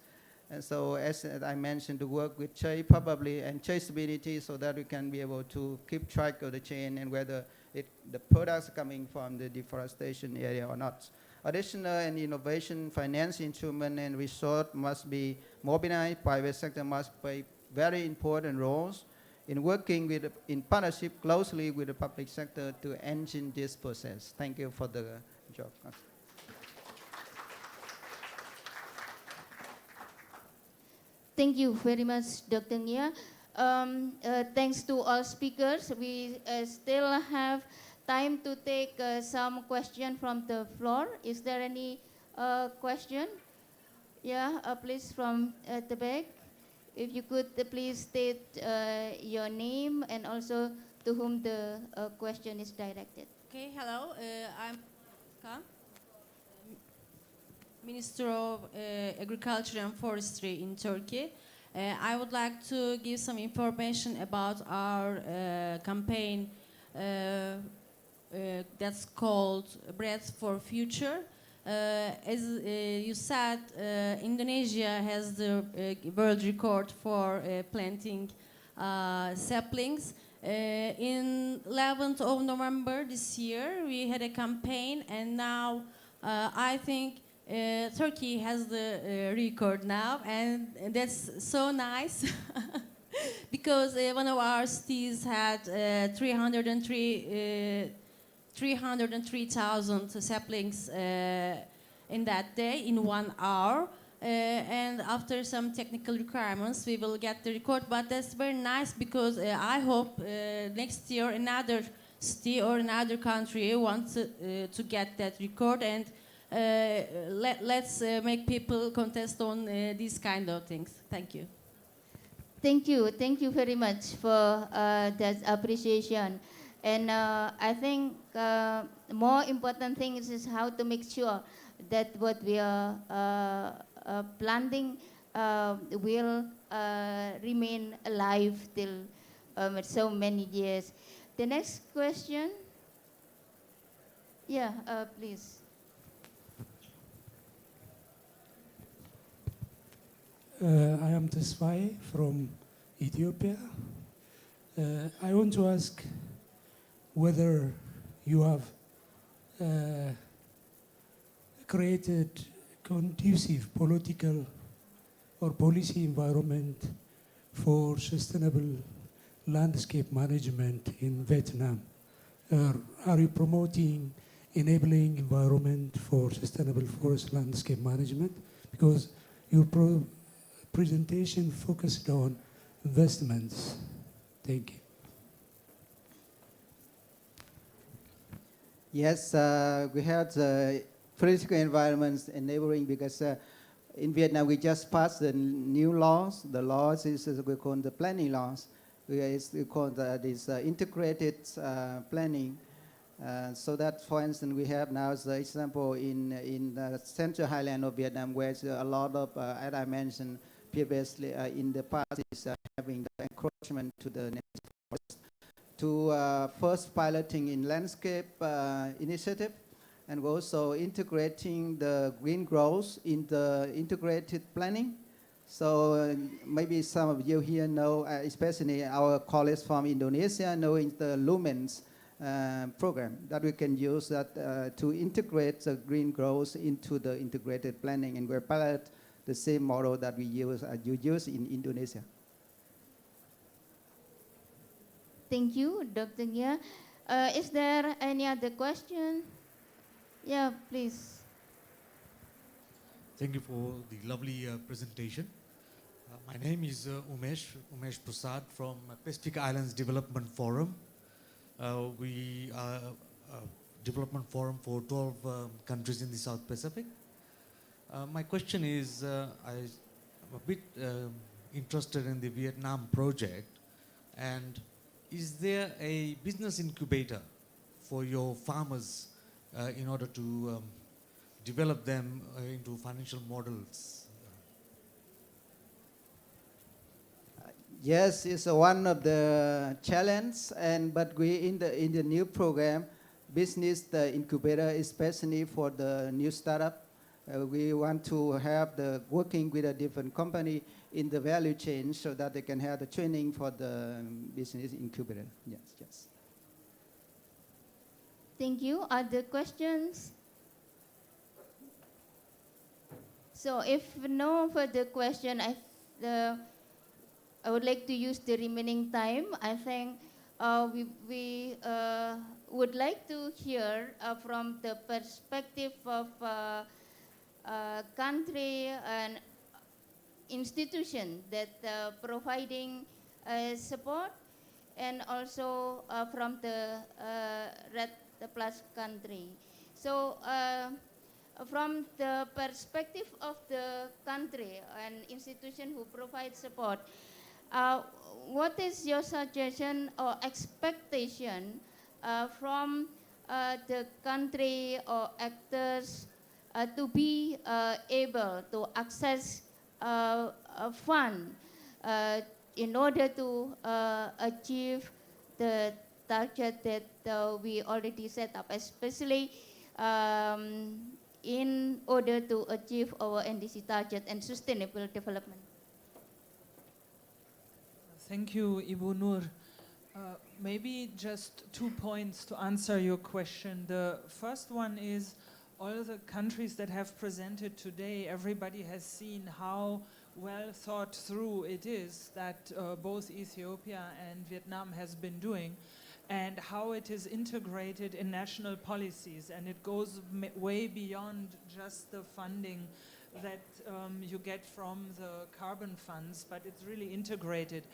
And so, as I mentioned, to work with trade probably and traceability so that we can be able to keep track of the chain and whether the products coming from the deforestation area or not. Additional and innovation finance instrument and resource must be mobilized. Private sector must play very important roles in working in partnership closely with the public sector to engine this process. Thank you for the job. Thank you very much, Dr. Nia. Thanks to all speakers. We still have time to take some question from the floor. Is there any question? Yeah, please from the back. If you could please state your name and also to whom the question is directed. Okay, hello. I'm Khan, Minister of Agriculture and Forestry in Turkey. I would like to give some information about our campaign that's called Breath for Future. As you said, Indonesia has the world record for planting saplings. In 11th of November this year, we had a campaign, and now I think Turkey has the record now, and that's so nice because one of our cities had 303,000 saplings in that day in 1 hour. And after some technical requirements, we will get the record. But that's very nice because I hope next year another city or another country wants to get that record. And let's make people contest on these kind of things. Thank you. Thank you very much for that appreciation. And I think more important thing is how to make sure that what we are planting will remain alive till so many years. The next question, yeah, please. I am Tesfaye from Ethiopia. I want to ask whether you have created conducive political or policy environment for sustainable landscape management in Vietnam. Are you promoting enabling environment for sustainable forest landscape management? Because your presentation focused on investments. Thank you. Yes, we had political environments enabling because in Vietnam we just passed the new laws. The laws is we call the planning laws. We call this integrated planning. So that, for instance, we have now the example in the central highland of Vietnam, where a lot of, as I mentioned previously, in the past is having the encroachment to the native forest. to first piloting in landscape initiative, and also integrating the green growth in the integrated planning. So maybe some of you here know, especially our colleagues from Indonesia, knowing the Lumens program that we can use that to integrate the green growth into the integrated planning, and we pilot the same model that you use in Indonesia. Thank you, Dr. Gia. Is there any other question? Yeah, please. Thank you for the lovely presentation. My name is Umesh Prasad from Pacific Islands Development Forum. We are a development forum for 12 countries in the South Pacific. My question is, I'm a bit interested in the Vietnam project, and is there a business incubator for your farmers in order to develop them into financial models? Yes, it's one of the challenges, but we in the new program, business the incubator, especially for the new startup, we want to have the working with a different company in the value chain so that they can have the training for the business incubator. Yes, yes. Thank you. Other questions? So if no further question, I would like to use the remaining time. I think we would like to hear from the perspective of country and institution that providing support, and also from the Red Plus country. So from the perspective of the country and institution who provide support, what is your suggestion or expectation from the country or actors to be able to access a fund in order to achieve the target that we already set up, especially in order to achieve our NDC target and sustainable development? Thank you, Ibu Nur. Maybe just 2 points to answer your question. The first one is, all the countries that have presented today, everybody has seen how well thought through it is that both Ethiopia and Vietnam has been doing, and how it is integrated in national policies, and it goes way beyond just the funding that you get from the carbon funds, but it's really integrated.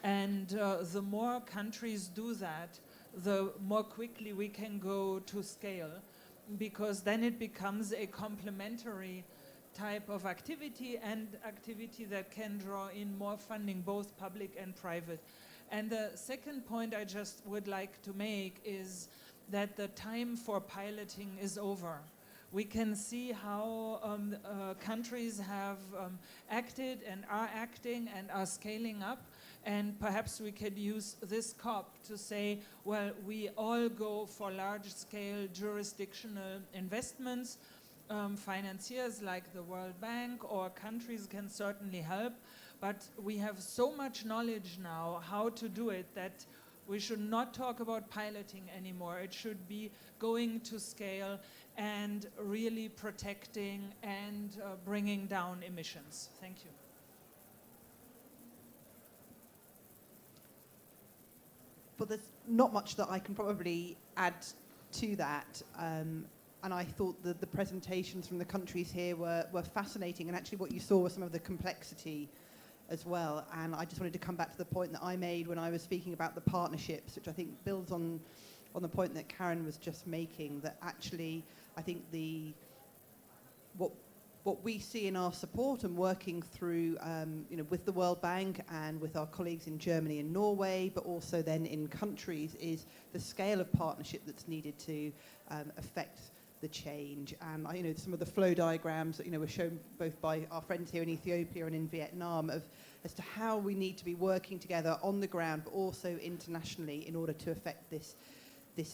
And the more countries do that, the more quickly we can go to scale, because then it becomes a complementary type of activity, and activity that can draw in more funding, both public and private. And the second point I just would like to make is that the time for piloting is over. We can see how countries have acted and are acting and are scaling up, and perhaps we could use this COP to say, well, we all go for large-scale jurisdictional investments. Financiers like the World Bank or countries can certainly help, but we have so much knowledge now how to do it that we should not talk about piloting anymore. It should be going to scale and really protecting and bringing down emissions. Thank you. Well, there's not much that I can probably add to that. And I thought that the presentations from the countries here were fascinating, and actually what you saw was some of the complexity as well. And I just wanted to come back to the point that I made when I was speaking about the partnerships, which I think builds on the point that Karen was just making, that actually I think what we see in our support and working through with the World Bank and with our colleagues in Germany and Norway, but also then in countries, is the scale of partnership that's needed to affect the change. And some of the flow diagrams that were shown both by our friends here in Ethiopia and in Vietnam as to how we need to be working together on the ground, but also internationally in order to affect this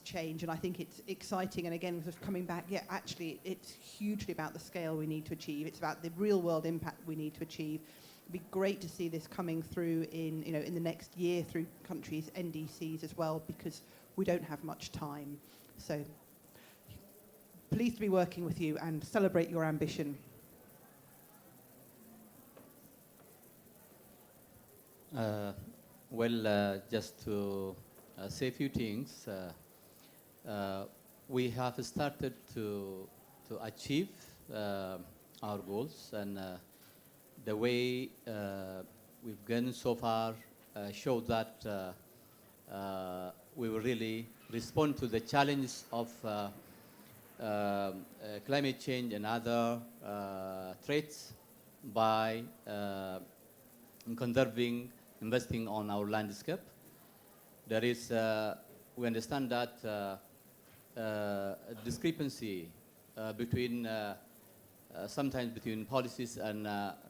change. And I think it's exciting. And again, sort of coming back, actually, it's hugely about the scale we need to achieve. It's about the real world impact we need to achieve. It'd be great to see this coming through in the next year through countries' NDCs as well, because we don't have much time. So pleased to be working with you and celebrate your ambition. Just to say a few things. We have started to achieve our goals, and the way we've gone so far showed that we will really respond to the challenges of climate change and other threats by conserving, investing on our landscape. There is, we understand that discrepancy between sometimes between policies and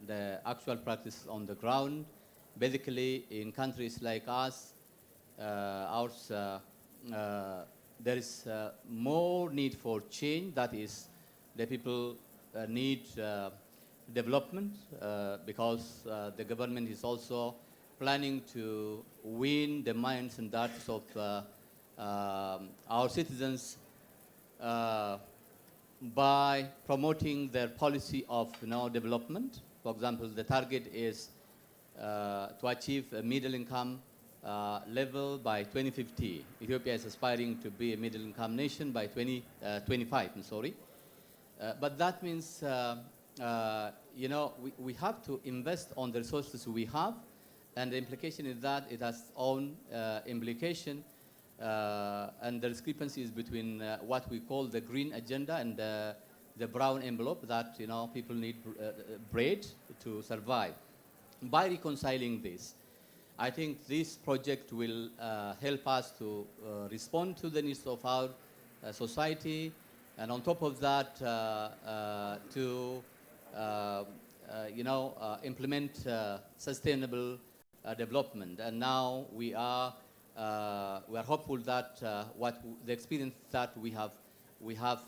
the actual practice on the ground. Basically, in countries like us, ours, there is more need for change. That is, the people need development because the government is also planning to win the minds and hearts of our citizens by promoting their policy of development. For example, the target is to achieve a middle income level by 2050. Ethiopia is aspiring to be a middle income nation by 2025. But that means we have to invest on the resources we have, and the implication is that it has own implication, and the discrepancies between what we call the green agenda and the brown envelope that people need bread to survive. By reconciling this, I think this project will help us to respond to the needs of our society, and on top of that, to implement sustainable development. And now we are hopeful that the experience that we have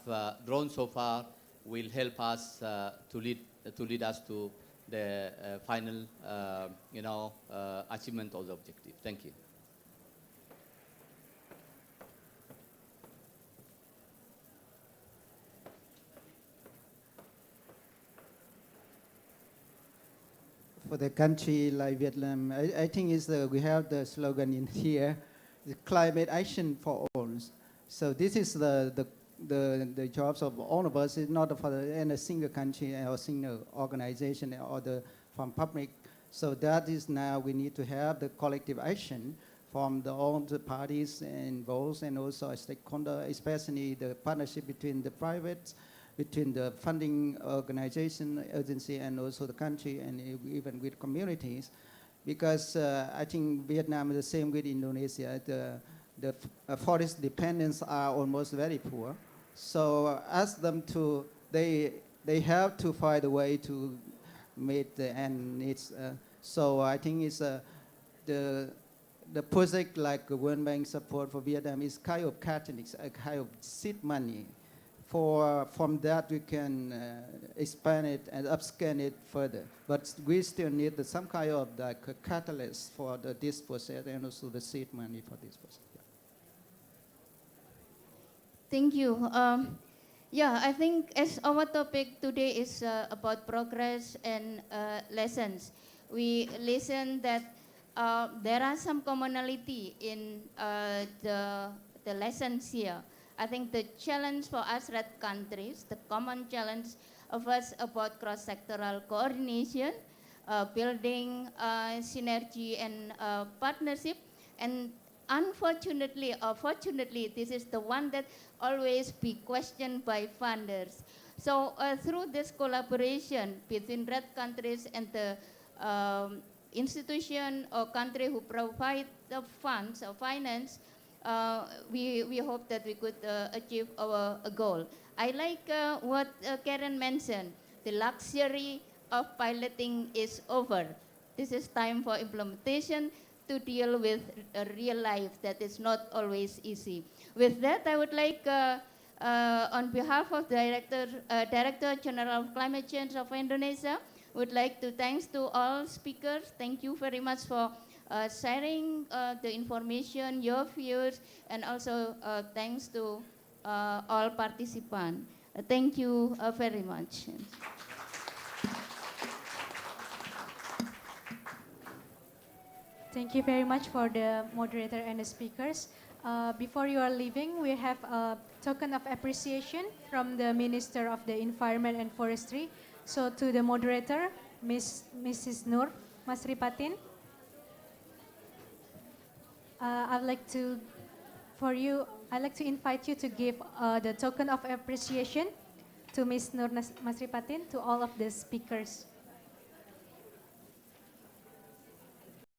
drawn so far will help us to lead us to the final achievement of the objective. Thank you. For the country like Vietnam, I think we have the slogan in here, the climate action for all. So this is the jobs of all of us. It's not for any single country or single organization or from public. So that is now we need to have the collective action from all the parties involved and also a stakeholder, especially the partnership between the private, between the funding organization, agency, and also the country, and even with communities. Because I think Vietnam is the same with Indonesia. The forest dependents are almost very poor. So ask them to, they have to find a way to meet the end needs. So I think it's the project like World Bank support for Vietnam is kind of catalyst, a kind of seed money. From that we can expand it and upscale it further. But we still need some kind of like a catalyst for this process and also the seed money for this process. Yeah. Thank you. I think as our topic today is about progress and lessons, we listen that there are some commonality in the lessons here. I think the challenge for us red countries, the common challenge of us about cross-sectoral coordination, building synergy and partnership, and unfortunately or fortunately, this is the one that always be questioned by funders. So through this collaboration between red countries and the institution or country who provide the funds or finance, we hope that we could achieve our goal. I like what Karen mentioned. The luxury of piloting is over. This is time for implementation to deal with real life that is not always easy. With that, I would like, on behalf of Director General of Climate Change of Indonesia, would like to thanks to all speakers. Thank you very much for sharing the information, your views, and also thanks to all participants. Thank you very much. Thank you very much for the moderator and the speakers. Before you are leaving, we have a token of appreciation from the Minister of the Environment and Forestry. So to the moderator, Mrs. Nur Masripatin, I'd like to invite you to give the token of appreciation to Ms. Nur Masripatin, to all of the speakers.